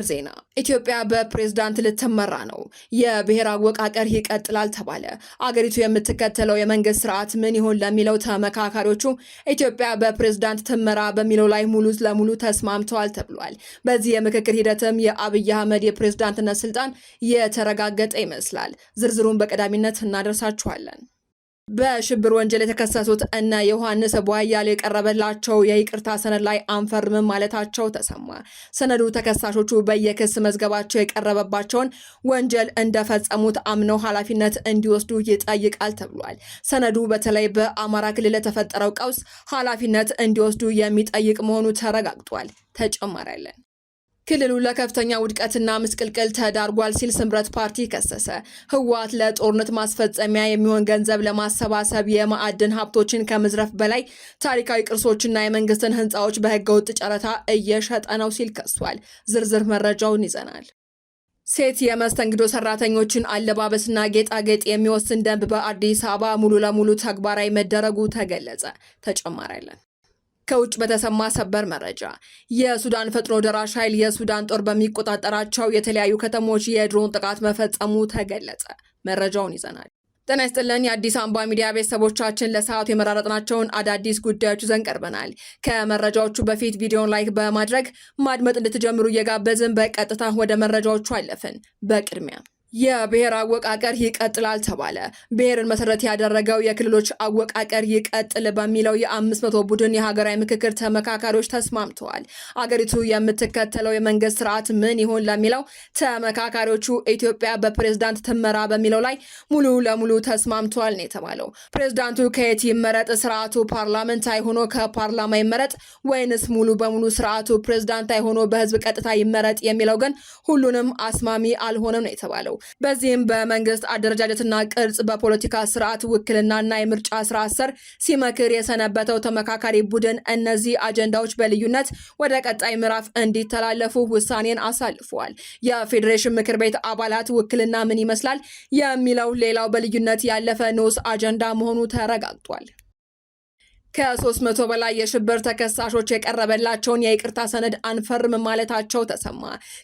ዜና ኢትዮጵያ በፕሬዝዳንት ልትመራ ነው። የብሔር አወቃቀር ይቀጥላል ተባለ። አገሪቱ የምትከተለው የመንግስት ስርዓት ምን ይሆን ለሚለው ተመካካሪዎቹ ኢትዮጵያ በፕሬዝዳንት ትመራ በሚለው ላይ ሙሉ ለሙሉ ተስማምተዋል ተብሏል። በዚህ የምክክር ሂደትም የአብይ አህመድ የፕሬዝዳንትነት ስልጣን የተረጋገጠ ይመስላል። ዝርዝሩን በቀዳሚነት እናደርሳችኋለን። በሽብር ወንጀል የተከሰሱት እነ ዮሐንስ ቧያሌው የቀረበላቸው የይቅርታ ሰነድ ላይ አንፈርምም ማለታቸው ተሰማ። ሰነዱ ተከሳሾቹ በየክስ መዝገባቸው የቀረበባቸውን ወንጀል እንደፈጸሙት አምነው ኃላፊነት እንዲወስዱ ይጠይቃል ተብሏል። ሰነዱ በተለይ በአማራ ክልል ለተፈጠረው ቀውስ ኃላፊነት እንዲወስዱ የሚጠይቅ መሆኑ ተረጋግጧል። ተጨማሪ አለን። ክልሉ ለከፍተኛ ውድቀትና ምስቅልቅል ተዳርጓል ሲል ስምረት ፓርቲ ከሰሰ። ህወሓት ለጦርነት ማስፈጸሚያ የሚሆን ገንዘብ ለማሰባሰብ የማዕድን ሀብቶችን ከመዝረፍ በላይ ታሪካዊ ቅርሶችና የመንግስትን ህንፃዎች በህገወጥ ጨረታ እየሸጠ ነው ሲል ከሷል። ዝርዝር መረጃውን ይዘናል። ሴት የመስተንግዶ ሰራተኞችን አለባበስና ጌጣጌጥ የሚወስን ደንብ በአዲስ አበባ ሙሉ ለሙሉ ተግባራዊ መደረጉ ተገለጸ። ተጨማሪ አለን። ከውጭ በተሰማ ሰበር መረጃ የሱዳን ፈጥኖ ደራሽ ኃይል የሱዳን ጦር በሚቆጣጠራቸው የተለያዩ ከተሞች የድሮን ጥቃት መፈጸሙ ተገለጸ። መረጃውን ይዘናል። ጤና ይስጥልን የአዲስ አምባ ሚዲያ ቤተሰቦቻችን፣ ለሰዓቱ የመራረጥናቸውን አዳዲስ ጉዳዮች ይዘን ቀርበናል። ከመረጃዎቹ በፊት ቪዲዮን ላይክ በማድረግ ማድመጥ እንድትጀምሩ እየጋበዝን በቀጥታ ወደ መረጃዎቹ አለፍን። በቅድሚያ የብሔር አወቃቀር ይቀጥላል ተባለ። ብሔርን መሰረት ያደረገው የክልሎች አወቃቀር ይቀጥል በሚለው የ500 ቡድን የሀገራዊ ምክክር ተመካካሪዎች ተስማምተዋል። አገሪቱ የምትከተለው የመንግስት ስርዓት ምን ይሆን ለሚለው ተመካካሪዎቹ ኢትዮጵያ በፕሬዝዳንት ትመራ በሚለው ላይ ሙሉ ለሙሉ ተስማምተዋል ነው የተባለው። ፕሬዝዳንቱ ከየት ይመረጥ? ስርዓቱ ፓርላመንታዊ ሆኖ ከፓርላማ ይመረጥ ወይንስ ሙሉ በሙሉ ስርዓቱ ፕሬዝዳንታዊ ሆኖ በህዝብ ቀጥታ ይመረጥ የሚለው ግን ሁሉንም አስማሚ አልሆነም ነው የተባለው። በዚህም በመንግስት አደረጃጀትና ቅርጽ፣ በፖለቲካ ስርዓት ውክልናና የምርጫ ስርዓት ስር ሲመክር የሰነበተው ተመካካሪ ቡድን እነዚህ አጀንዳዎች በልዩነት ወደ ቀጣይ ምዕራፍ እንዲተላለፉ ውሳኔን አሳልፈዋል። የፌዴሬሽን ምክር ቤት አባላት ውክልና ምን ይመስላል የሚለው ሌላው በልዩነት ያለፈ ንዑስ አጀንዳ መሆኑ ተረጋግጧል። ከ300 በላይ የሽብር ተከሳሾች የቀረበላቸውን የይቅርታ ሰነድ አንፈርም ማለታቸው ተሰማ።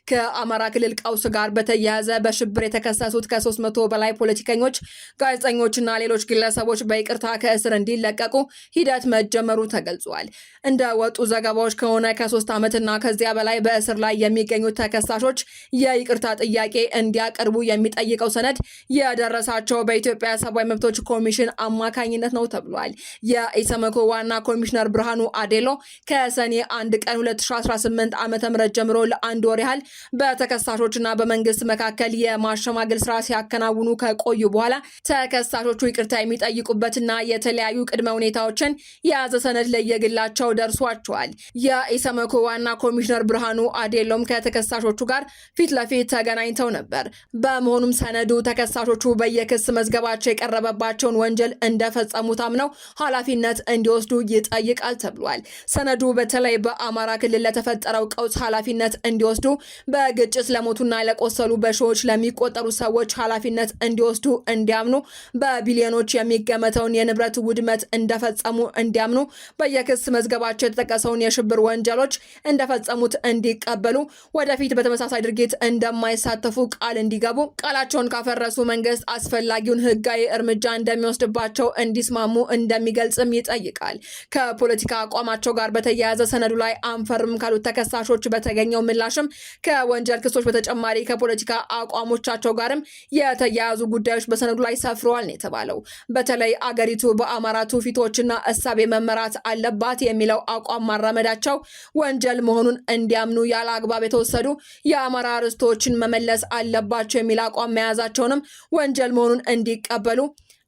ከአማራ ክልል ቀውስ ጋር በተያያዘ በሽብር የተከሰሱት ከ300 በላይ ፖለቲከኞች፣ ጋዜጠኞችና ሌሎች ግለሰቦች በይቅርታ ከእስር እንዲለቀቁ ሂደት መጀመሩ ተገልጿል። እንደ ወጡ ዘገባዎች ከሆነ ከ3 ዓመትና ከዚያ በላይ በእስር ላይ የሚገኙት ተከሳሾች የይቅርታ ጥያቄ እንዲያቀርቡ የሚጠይቀው ሰነድ የደረሳቸው በኢትዮጵያ ሰብአዊ መብቶች ኮሚሽን አማካኝነት ነው ተብሏል። የኢሰመኮ ዋና ኮሚሽነር ብርሃኑ አዴሎ ከሰኔ 1 ቀን 2018 ዓ.ም ጀምሮ ለአንድ ወር ያህል በተከሳሾችና በመንግስት መካከል የማሸማገል ስራ ሲያከናውኑ ከቆዩ በኋላ ተከሳሾቹ ይቅርታ የሚጠይቁበትና የተለያዩ ቅድመ ሁኔታዎችን የያዘ ሰነድ ለየግላቸው ደርሷቸዋል። የኢሰመኮ ዋና ኮሚሽነር ብርሃኑ አዴሎም ከተከሳሾቹ ጋር ፊት ለፊት ተገናኝተው ነበር። በመሆኑም ሰነዱ ተከሳሾቹ በየክስ መዝገባቸው የቀረበባቸውን ወንጀል እንደፈጸሙ ታምነው ኃላፊነት እንዲወስዱ ይጠይቃል ተብሏል። ሰነዱ በተለይ በአማራ ክልል ለተፈጠረው ቀውስ ኃላፊነት እንዲወስዱ፣ በግጭት ለሞቱና ለቆሰሉ በሺዎች ለሚቆጠሩ ሰዎች ኃላፊነት እንዲወስዱ እንዲያምኑ፣ በቢሊዮኖች የሚገመተውን የንብረት ውድመት እንደፈጸሙ እንዲያምኑ፣ በየክስ መዝገባቸው የተጠቀሰውን የሽብር ወንጀሎች እንደፈጸሙት እንዲቀበሉ፣ ወደፊት በተመሳሳይ ድርጊት እንደማይሳተፉ ቃል እንዲገቡ፣ ቃላቸውን ካፈረሱ መንግስት አስፈላጊውን ህጋዊ እርምጃ እንደሚወስድባቸው እንዲስማሙ እንደሚገልጽም ይጠይቃል። ከፖለቲካ አቋማቸው ጋር በተያያዘ ሰነዱ ላይ አንፈርም ካሉት ተከሳሾች በተገኘው ምላሽም ከወንጀል ክሶች በተጨማሪ ከፖለቲካ አቋሞቻቸው ጋርም የተያያዙ ጉዳዮች በሰነዱ ላይ ሰፍረዋል ነው የተባለው። በተለይ አገሪቱ በአማራ ትውፊቶችና እሳቤ መመራት አለባት የሚለው አቋም ማራመዳቸው ወንጀል መሆኑን እንዲያምኑ፣ ያለ አግባብ የተወሰዱ የአማራ ርስቶችን መመለስ አለባቸው የሚል አቋም መያዛቸውንም ወንጀል መሆኑን እንዲቀበሉ፣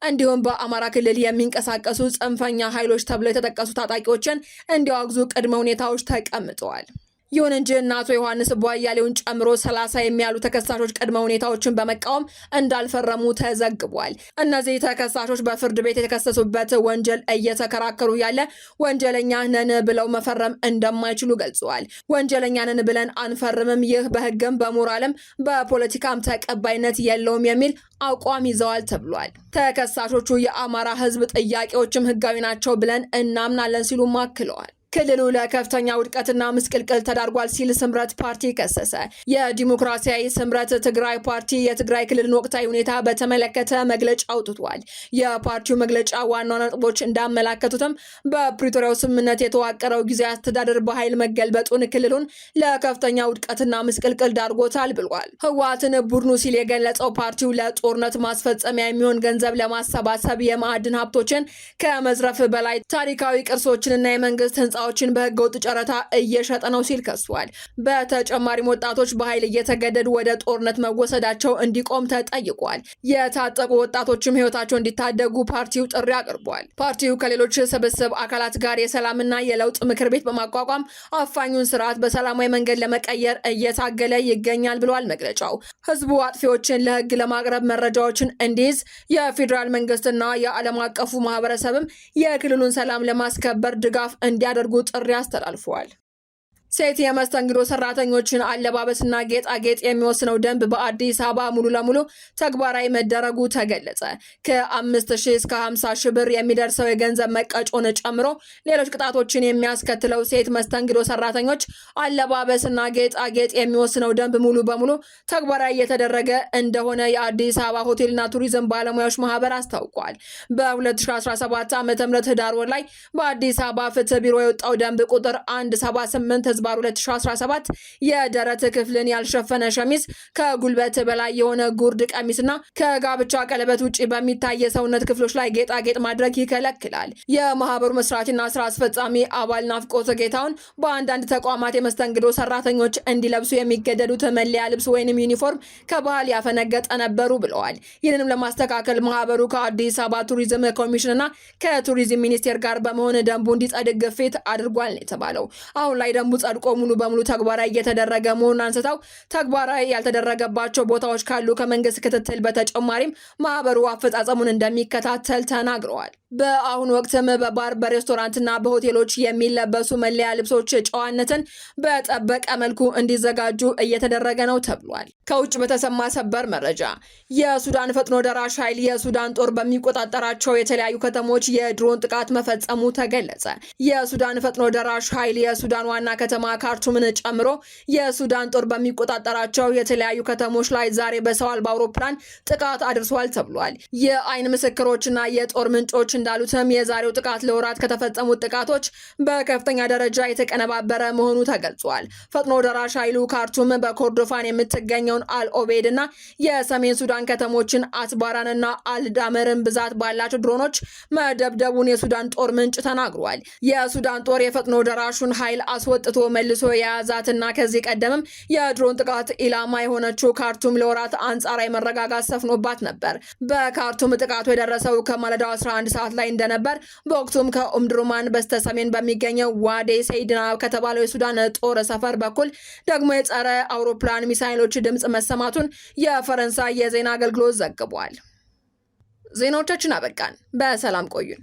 እንዲሁም በአማራ ክልል የሚንቀሳቀሱ ጽንፈኛ ኃይሎች ተብለው የተጠቀሱ ታጣቂዎችን እንዲያወግዙ ቅድመ ሁኔታዎች ተቀምጠዋል። ይሁን እንጂ አቶ ዮሐንስ ቧያሌውን ጨምሮ 30 የሚያሉ ተከሳሾች ቅድመ ሁኔታዎችን በመቃወም እንዳልፈረሙ ተዘግቧል። እነዚህ ተከሳሾች በፍርድ ቤት የተከሰሱበት ወንጀል እየተከራከሩ ያለ ወንጀለኛ ነን ብለው መፈረም እንደማይችሉ ገልጸዋል። ወንጀለኛ ነን ብለን አንፈርምም፣ ይህ በህግም በሞራልም በፖለቲካም ተቀባይነት የለውም የሚል አቋም ይዘዋል ተብሏል። ተከሳሾቹ የአማራ ህዝብ ጥያቄዎችም ህጋዊ ናቸው ብለን እናምናለን ሲሉ አክለዋል። ክልሉ ለከፍተኛ ውድቀትና ምስቅልቅል ተዳርጓል ሲል ስምረት ፓርቲ ከሰሰ። የዲሞክራሲያዊ ስምረት ትግራይ ፓርቲ የትግራይ ክልልን ወቅታዊ ሁኔታ በተመለከተ መግለጫ አውጥቷል። የፓርቲው መግለጫ ዋና ነጥቦች እንዳመላከቱትም በፕሪቶሪያው ስምምነት የተዋቀረው ጊዜያዊ አስተዳደር በኃይል መገልበጡን ክልሉን ለከፍተኛ ውድቀትና ምስቅልቅል ዳርጎታል ብሏል። ህወሓትን ቡድኑ ሲል የገለጸው ፓርቲው ለጦርነት ማስፈጸሚያ የሚሆን ገንዘብ ለማሰባሰብ የማዕድን ሀብቶችን ከመዝረፍ በላይ ታሪካዊ ቅርሶችንና የመንግስት ህንፃዎችን በህገወጥ ጨረታ እየሸጠ ነው ሲል ከሷል። በተጨማሪም ወጣቶች በኃይል እየተገደዱ ወደ ጦርነት መወሰዳቸው እንዲቆም ተጠይቋል። የታጠቁ ወጣቶችም ህይወታቸው እንዲታደጉ ፓርቲው ጥሪ አቅርቧል። ፓርቲው ከሌሎች ስብስብ አካላት ጋር የሰላምና የለውጥ ምክር ቤት በማቋቋም አፋኙን ስርዓት በሰላማዊ መንገድ ለመቀየር እየታገለ ይገኛል ብሏል መግለጫው። ህዝቡ አጥፊዎችን ለህግ ለማቅረብ መረጃዎችን እንዲይዝ የፌዴራል መንግስትና የዓለም አቀፉ ማህበረሰብም የክልሉን ሰላም ለማስከበር ድጋፍ እንዲያደርጉ ጥሪ አስተላልፈዋል። ሴት የመስተንግዶ ሰራተኞችን አለባበስና ጌጣጌጥ የሚወስነው ደንብ በአዲስ አበባ ሙሉ ለሙሉ ተግባራዊ መደረጉ ተገለጸ። ከ5,000 እስከ 50,000 ብር የሚደርሰው የገንዘብ መቀጮን ጨምሮ ሌሎች ቅጣቶችን የሚያስከትለው ሴት መስተንግዶ ሰራተኞች አለባበስና ጌጣጌጥ የሚወስነው ደንብ ሙሉ በሙሉ ተግባራዊ እየተደረገ እንደሆነ የአዲስ አበባ ሆቴልና ቱሪዝም ባለሙያዎች ማህበር አስታውቋል። በ2017 ዓ.ም ህዳር ወር ላይ በአዲስ አበባ ፍትህ ቢሮ የወጣው ደንብ ቁጥር 178 2017 የደረት ክፍልን ያልሸፈነ ሸሚዝ፣ ከጉልበት በላይ የሆነ ጉርድ ቀሚስና ከጋብቻ ቀለበት ውጪ በሚታይ የሰውነት ክፍሎች ላይ ጌጣጌጥ ማድረግ ይከለክላል። የማህበሩ መስራችና ስራ አስፈጻሚ አባል ናፍቆት ጌታውን በአንዳንድ ተቋማት የመስተንግዶ ሰራተኞች እንዲለብሱ የሚገደዱት መለያ ልብስ ወይንም ዩኒፎርም ከባህል ያፈነገጠ ነበሩ ብለዋል። ይህንንም ለማስተካከል ማህበሩ ከአዲስ አበባ ቱሪዝም ኮሚሽንና ከቱሪዝም ሚኒስቴር ጋር በመሆን ደንቡ እንዲጸድቅ ግፊት አድርጓል ነው የተባለው። አሁን ላይ ደንቡ ጸድቆ ሙሉ በሙሉ ተግባራዊ እየተደረገ መሆኑን አንስተው ተግባራዊ ያልተደረገባቸው ቦታዎች ካሉ ከመንግስት ክትትል በተጨማሪም ማህበሩ አፈጻጸሙን እንደሚከታተል ተናግረዋል። በአሁኑ ወቅትም በባር በሬስቶራንትና በሆቴሎች የሚለበሱ መለያ ልብሶች ጨዋነትን በጠበቀ መልኩ እንዲዘጋጁ እየተደረገ ነው ተብሏል። ከውጭ በተሰማ ሰበር መረጃ የሱዳን ፈጥኖ ደራሽ ኃይል የሱዳን ጦር በሚቆጣጠራቸው የተለያዩ ከተሞች የድሮን ጥቃት መፈጸሙ ተገለጸ። የሱዳን ፈጥኖ ደራሽ ኃይል የሱዳን ዋና ከተማ ካርቱምን ጨምሮ የሱዳን ጦር በሚቆጣጠራቸው የተለያዩ ከተሞች ላይ ዛሬ በሰው አልባ አውሮፕላን ጥቃት አድርሷል ተብሏል። የአይን ምስክሮችና የጦር ምንጮች እንዳሉትም የዛሬው ጥቃት ለወራት ከተፈጸሙት ጥቃቶች በከፍተኛ ደረጃ የተቀነባበረ መሆኑ ተገልጿል። ፈጥኖ ደራሽ ኃይሉ ካርቱም በኮርዶፋን የምትገኘውን አልኦቤድ እና የሰሜን ሱዳን ከተሞችን አትባራንና አልዳመርን ብዛት ባላቸው ድሮኖች መደብደቡን የሱዳን ጦር ምንጭ ተናግሯል። የሱዳን ጦር የፈጥኖ ደራሹን ኃይል አስወጥቶ መልሶ የያዛትና ከዚህ ቀደምም የድሮን ጥቃት ኢላማ የሆነችው ካርቱም ለወራት አንጻራዊ መረጋጋት ሰፍኖባት ነበር። በካርቱም ጥቃቱ የደረሰው ከማለዳው 11 ሰዓት ላይ እንደነበር፣ በወቅቱም ከኡምድሩማን በስተሰሜን በሚገኘው ዋዴ ሰይድና ከተባለው የሱዳን ጦር ሰፈር በኩል ደግሞ የጸረ አውሮፕላን ሚሳይሎች ድምጽ መሰማቱን የፈረንሳይ የዜና አገልግሎት ዘግቧል። ዜናዎቻችን አበቃን። በሰላም ቆዩን።